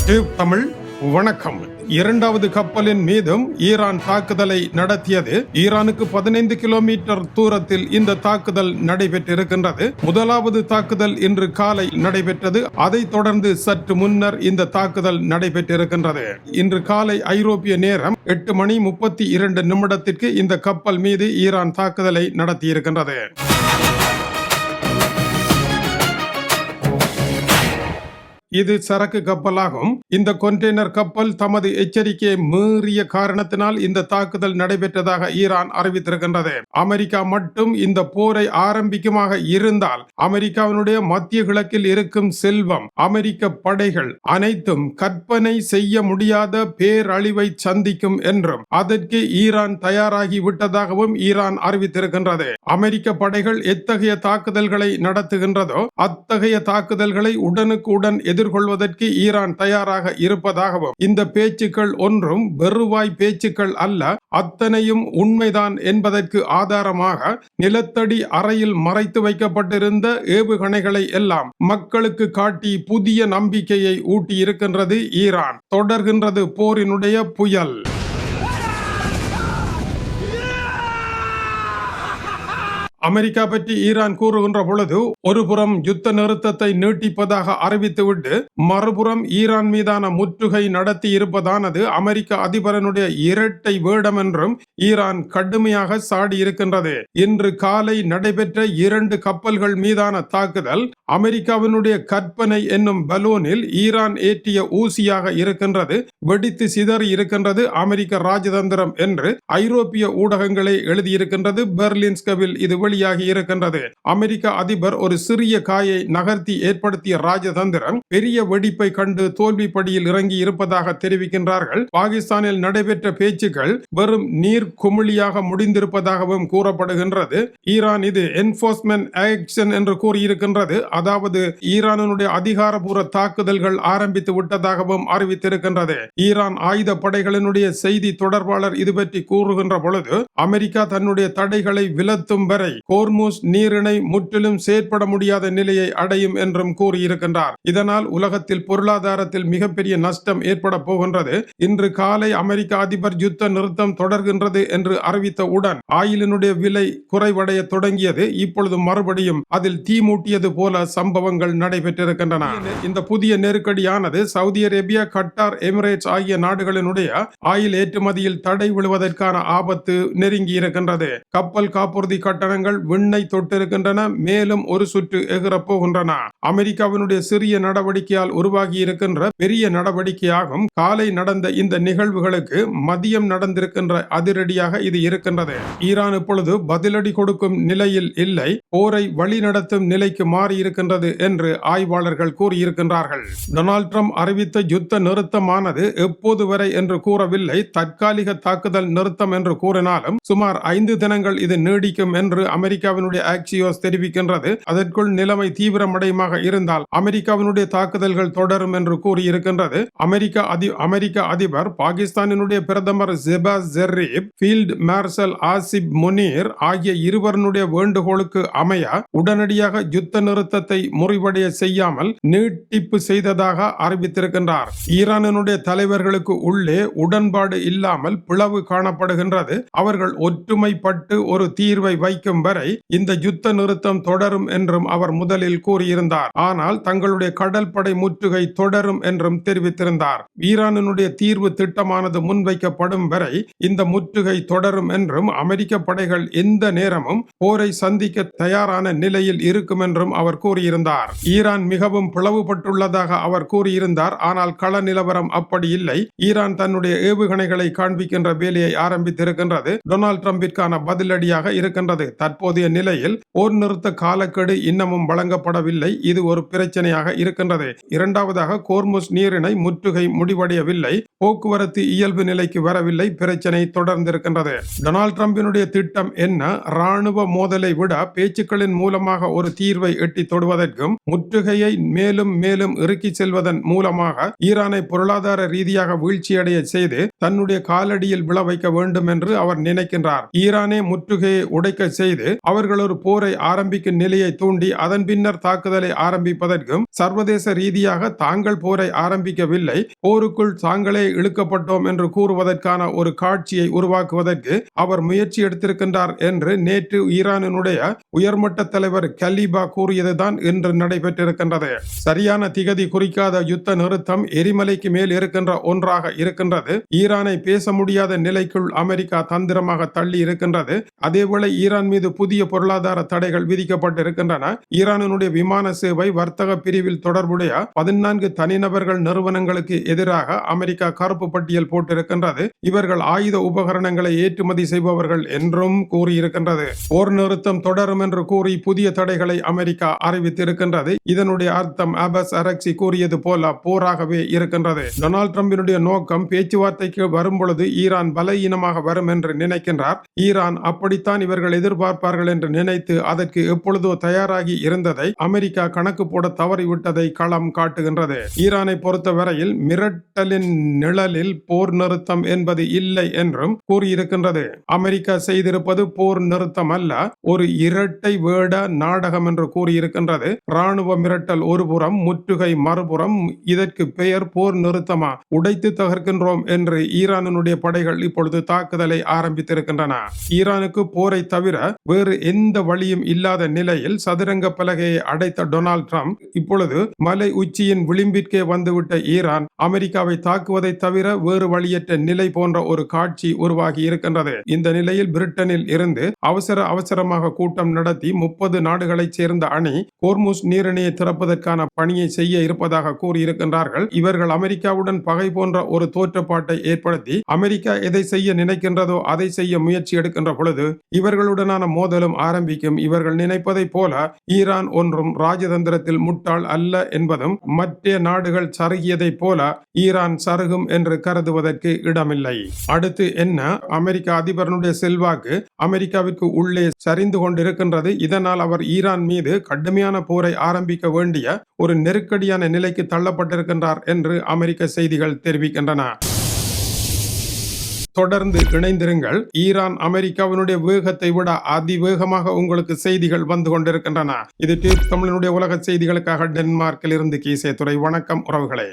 தமிழ் வணக்கம். இரண்டாவது கப்பலின் மீதும் ஈரான் தாக்குதலை நடத்தியது. ஈரானுக்கு 15 கிலோமீட்டர் தூரத்தில் இந்த தாக்குதல் நடைபெற்றிருக்கின்றது. முதலாவது தாக்குதல் இன்று காலை நடைபெற்றது. அதைத் தொடர்ந்து சற்று முன்னர் இந்த தாக்குதல் நடைபெற்றிருக்கின்றது. இன்று காலை ஐரோப்பிய நேரம் 8:32 இந்த கப்பல் மீது ஈரான் தாக்குதலை நடத்தியிருக்கின்றது. இது சரக்கு கப்பலாகும். இந்த கொண்டெய்னர் கப்பல் தமது எச்சரிக்கையை மீறிய காரணத்தினால் இந்த தாக்குதல் நடைபெற்றதாக ஈரான் அறிவித்திருக்கின்றது. அமெரிக்கா மட்டும் இந்த போரை ஆரம்பிக்குமாக இருந்தால் அமெரிக்காவினுடைய மத்திய கிழக்கில் இருக்கும் செல்வம், அமெரிக்க படைகள் அனைத்தும் கற்பனை செய்ய முடியாத பேரழிவை சந்திக்கும் என்றும் அதற்கு ஈரான் தயாராகி விட்டதாகவும் ஈரான் அறிவித்திருக்கின்றது. அமெரிக்க படைகள் எத்தகைய தாக்குதல்களை நடத்துகின்றதோ அத்தகைய தாக்குதல்களை உடனுக்குடன் எதிர்கொள்வதற்கு ஈரான் தயாராக இருப்பதாகவும், இந்த பேச்சுக்கள் ஒன்றும் வெறுவாய் பேச்சுக்கள் அல்ல, அத்தனையும் உண்மைதான் என்பதற்கு ஆதாரமாக நிலத்தடி அறையில் மறைத்து வைக்கப்பட்டிருந்த ஏவுகணைகளை எல்லாம் மக்களுக்கு காட்டி புதிய நம்பிக்கையை ஊட்டி இருக்கின்றது ஈரான். தொடர்கின்றது போரினுடைய புயல். அமெரிக்கா பற்றி ஈரான் கூறுகின்ற பொழுது ஒருபுறம் யுத்த நிறுத்தத்தை நீட்டிப்பதாக அறிவித்துவிட்டு மறுபுறம் ஈரான் மீதான முற்றுகை நடத்தி இருப்பதானது அமெரிக்க அதிபரனுடைய இரட்டை வேடம் என்றும் ஈரான் கடுமையாக சாடி இருக்கின்றது. இன்று காலை நடைபெற்ற 2 கப்பல்கள் மீதான தாக்குதல் அமெரிக்காவினுடைய கற்பனை என்னும் பலூனில் ஈரான் ஏற்றிய ஊசியாக இருக்கின்றது. வெடித்து சிதறி இருக்கின்றது அமெரிக்க ராஜதந்திரம் என்று ஐரோப்பிய ஊடகங்களே எழுதியிருக்கின்றது. பெர்லின்ஸ்கவில் இது வெளியாகி இருக்கின்றது. அமெரிக்க அதிபர் ஒரு சிறிய காயை நகர்த்தி ஏற்படுத்திய ராஜதந்திரம் பெரிய வெடிப்பை கண்டு தோல்வி படியில் இறங்கி இருப்பதாக தெரிவிக்கின்றார்கள். பாகிஸ்தானில் நடைபெற்ற பேச்சுக்கள் வெறும் நீர் குமிழியாக முடிந்திருப்பதாகவும் கூறப்படுகின்றது. ஈரான் இது என்ஃபோர்ஸ்மென்ட் ஆக்ஷன் என்று கூறியிருக்கின்றது. அதாவது ஈரானுடைய அதிகாரபூர்வ தாக்குதல்கள் ஆரம்பித்து விட்டதாகவும் அறிவித்திருக்கின்றது. ஈரான் ஆயுத படைகளினுடைய செய்தி தொடர்பாளர் இது பற்றி கூறுகின்ற பொழுது அமெரிக்கா தன்னுடைய தடைகளை விலத்தும் வரை ஹோர்முஸ் நீரிணை முற்றிலும் செயற்பட முடியாத நிலையை அடையும் என்றும் கூறியிருக்கின்றார். இதனால் உலகத்தில் பொருளாதாரத்தில் மிகப்பெரிய நஷ்டம் ஏற்பட போகின்றது. இன்று காலை அமெரிக்க அதிபர் யுத்த நிறுத்தம் தொடர்கின்றது என்று அறிவித்தவுடன் ஆயிலினுடைய விலை குறைவடைய தொடங்கியது. இப்பொழுது மறுபடியும் அதில் தீ மூட்டியது போல சம்பவங்கள் நடைபெற்றிருக்கின்றன. இந்த புதிய நெருக்கடியானது சவுதி அரேபியா, கட்டார், எமிரேட்ஸ் ஆகிய நாடுகளினுடைய ஆயில் ஏற்றுமதியில் தடை விழுவதற்கான ஆபத்து நெருங்கி இருக்கின்றது. கப்பல் காப்புறுதி கட்டணங்கள் விண்ணை தொட்டிருக்கின்றன. மேலும் ஒரு சுற்று எகிரப் போகின்றன. அமெரிக்காவினுடைய சிறிய நடவடிக்கையால் உருவாகி இருக்கின்ற பெரிய நடவடிக்கையாகும். காலை நடந்த இந்த நிகழ்வுகளுக்கு மதியம் நடந்திருக்கின்ற அதிரடியாக இது இருக்கின்றது. ஈரான் இப்பொழுது பதிலடி கொடுக்கும் நிலையில் இல்லை, போரை வழிநடத்தும் நிலைக்கு மாறி இருக்கின்றது என்று ஆய்வாளர்கள் கூறியிருக்கின்றார்கள். டொனால்ட் ட்ரம்ப் அறிவித்த யுத்த நிறுத்தமானது எப்போது வரை என்று கூறவில்லை. தற்காலிக தாக்குதல் நிறுத்தம் என்று கூறினாலும் சுமார் 5 தினங்கள் இது நீடிக்கும் என்று அமெரிக்காவினுடைய ஆக்சியோஸ் தெரிவிக்கின்றது. அதற்குள் நிலைமை தீவிரமடையமாக இருந்தால் அமெரிக்காவினுடைய தாக்குதல்கள் தொடரும் என்று கூறியிருக்கின்றது. அமெரிக்க அதிபர், பாகிஸ்தானினுடைய பிரதமர் ஷெபாஸ் ஷெரீப், ஃபீல்ட் மார்ஷல் ஆசிப் முனீர் ஆகிய இருவருடைய வேண்டுகோளுக்கு அமைய உடனடியாக யுத்த நிறுத்தத்தை முறிவடைய செய்யாமல் நீட்டிப்பு செய்ததாக அறிவித்திருக்கின்றார். ஈரானுடைய தலைவர்களுக்கு உள்ளே உடன்பாடு இல்லாமல் பிளவு காணப்படுகின்றது. அவர்கள் ஒற்றுமைப்பட்டு ஒரு தீர்வை வைக்கும் வரை இந்த யுத்த நிறுத்தம் தொடரும் என்றும் அவர் முதலில் கூறியிருந்தார். ஆனால் தங்களுடைய கடல் படை முற்றுகை தொடரும் என்றும் தெரிவித்திருந்தார். ஈரானுடைய தீர்வு திட்டமானது முன்வைக்கப்படும் வரை இந்த முற்றுகை தொடரும் என்றும் அமெரிக்க படைகள் எந்த நேரமும் போரை சந்திக்க தயாரான நிலையில் இருக்கும் என்றும் அவர் கூறியிருந்தார். ஈரான் மிகவும் பிளவுபட்டுள்ளதாக அவர் கூறியிருந்தார். ஆனால் கள நிலவரம் அப்படி இல்லை. ஈரான் தன்னுடைய ஏவுகணைகளை காண்பிக்கின்ற வேலையை ஆரம்பித்திருக்கின்றது. டொனால்ட் ட்ரம்பிற்கான பதிலடியாக இருக்கின்றது. தற்போதைய நிலையில் போர் நிறுத்த காலக்கெடு இன்னமும் வழங்கப்படவில்லை. இது ஒரு பிரச்சனையாக இருக்கின்றது. இரண்டாவதாக ஹோர்முஸ் நீரிணை முற்றுகை முடிவடையவில்லை. போக்குவரத்து இயல்பு நிலைக்கு வரவில்லை. பிரச்சனை தொடர்ந்திருக்கின்றது. டொனால்ட் ட்ரம்பினுடைய திட்டம் என்ன? ராணுவ மோதலை விட பேச்சுக்களின் மூலமாக ஒரு தீர்வை எட்டி தொடுவதற்கும் முற்றுகையை மேலும் மேலும் இறுக்கி செல்வதன் மூலமாக ஈரானை பொருளாதார ரீதியாக வீழ்ச்சியடைய செய்து தன்னுடைய காலடியில் விழ வைக்க வேண்டும் என்று அவர் நினைக்கின்றார். ஈரானே முற்றுகையை உடைக்க செய்து அவர்கள் ஒரு போரை ஆரம்பிக்கும் நிலையை தூண்டி அதன் பின்னர் தாக்குதலை ஆரம்பிப்பதற்கும் சர்வதேச ரீதியாக தாங்கள் போரை ஆரம்பிக்கவில்லை, போருக்குள் தாங்களே இழுக்கப்பட்டோம் என்று கூறுவதற்கான ஒரு காட்சியை உருவாக்குவதற்கு அவர் முயற்சி எடுத்திருக்கின்றார் என்று நேற்று ஈரானினுடைய உயர்மட்ட தலைவர் கலீபா கூறியதுதான் இன்று நடைபெற்றிருக்கின்றது. சரியான திகதி குறிக்காத யுத்த நிறுத்தம் எரிமலைக்கு மேல் இருக்கின்ற ஒன்றாக இருக்கின்றது. ஈரானை பேச முடியாத நிலைக்குள் அமெரிக்கா தந்திரமாக தள்ளி இருக்கின்றது. அதேவேளை ஈரான் மீது புதிய பொருளாதார தடைகள் விதிக்கப்பட்டிருக்கின்றன. ஈரானுடைய விமான சேவை வர்த்தக பிரிவில் தொடர்புடைய 14 தனிநபர்கள் நிறுவனங்களுக்கு எதிராக அமெரிக்கா கருப்பு பட்டியல் போட்டிருக்கின்றது. இவர்கள் ஆயுத உபகரணங்களை ஏற்றுமதி செய்பவர்கள் என்றும் கூறியிருக்கின்றது. போர் நிறுத்தம் தொடரும் என்று கூறி புதிய தடைகளை அமெரிக்கா அறிவித்திருக்கின்றது. இதனுடைய அர்த்தம் அபாஸ் அரக்சி கூறியது போல போராகவே இருக்கின்றது. டொனால்ட் ட்ரம்பினுடைய நோக்கம் பேச்சுவார்த்தைக்கு வரும் பொழுது ஈரான் பலவீனமாக வரும் என்று நினைக்கின்றார். ஈரான் அப்படித்தான் இவர்கள் எதிர்பார்ப்பார்கள் என்று நினைத்து அதற்கு எப்பொழுதோ தயாராகி இருந்ததை அமெரிக்கா கணக்கு போட தவறிவிட்டதை களம் காட்டுகின்றது. ஈரானை பொறுத்தவரையில் மிரட்டலின் நிழலில் போர் நிறுத்தம் என்பது இல்லை என்றும் கூறியிருக்கின்றது. அமெரிக்கா செய்திருப்பது போர் நிறுத்தம் அல்ல, ஒரு இரட்டை வேட நாடகம் என்று கூறியிருக்கின்றது. ராணுவ மிரட்டல் ஒருபுறம், முற்றுகை மறுபுறம். இதற்கு பெயர் போர் நிறுத்தமா? உடைத்து தகர்க்கின்றோம் என்று ஈரானுடைய படைகள் இப்பொழுது தாக்குதலை ஆரம்பித்திருக்கின்றன. ஈரானுக்கு போரை தவிர வேறு எந்த வழியும் இல்லாத நிலையில் சதுரங்க பலகையை அடைத்த டொனால்ட் ட்ரம்ப் இப்பொழுது மலை உச்சியின் விளிம்பிற்கே வந்துவிட்ட ஈரான் அமெரிக்காவை தாக்குவதை தவிர வேறு வழியற்ற நிலை போன்ற ஒரு காட்சி உருவாகி இருக்கின்றது. இந்த நிலையில் பிரிட்டனில் இருந்து அவசரமாக கூட்டம் நடத்தி 30 நாடுகளைச் சேர்ந்த அணி ஹோர்முஸ் நீரிணையை திறப்பதற்கான பணியை செய்ய இருப்பதாக கூறியிருக்கின்றார்கள். இவர்கள் அமெரிக்காவுடன் பகை போன்ற ஒரு தோற்றப்பாட்டை ஏற்படுத்தி அமெரிக்கா எதை செய்ய நினைக்கின்றதோ அதை செய்ய முயற்சி எடுக்கின்ற பொழுது இவர்களுடனான மோதலும் ஆரம்பிக்கும். இவர்கள் நினைப்பதை போல ஈரான் ஒன்றும் ராஜதந்திரத்தில் முட்டாள் அல்ல என்பதும் மற்ற நாடுகள் சருகியதை போல ஈரான் சருகும் என்று கருதுவதற்கு இடமில்லை. அடுத்து என்ன? அமெரிக்க அதிபரனுடைய செல்வாக்கு அமெரிக்காவிற்கு உள்ளே சரிந்து கொண்டிருக்கின்றது. இதனால் அவர் ஈரான் மீது கடுமையான போரை ஆரம்பிக்க வேண்டிய ஒரு நெருக்கடியான நிலைக்கு தள்ளப்பட்டிருக்கின்றார் என்று அமெரிக்க செய்திகள் தெரிவிக்கின்றன. தொடர்ந்து இணைந்திருங்கள். ஈரான் அமெரிக்காவினுடைய வேகத்தை விட அதிவேகமாக உங்களுக்கு செய்திகள் வந்து கொண்டிருக்கின்றன. இது டியூப் தமிழனுடைய உலக செய்திகளுக்காக டென்மார்க்கில் இருந்து கீசே துறை. வணக்கம் உறவுகளே.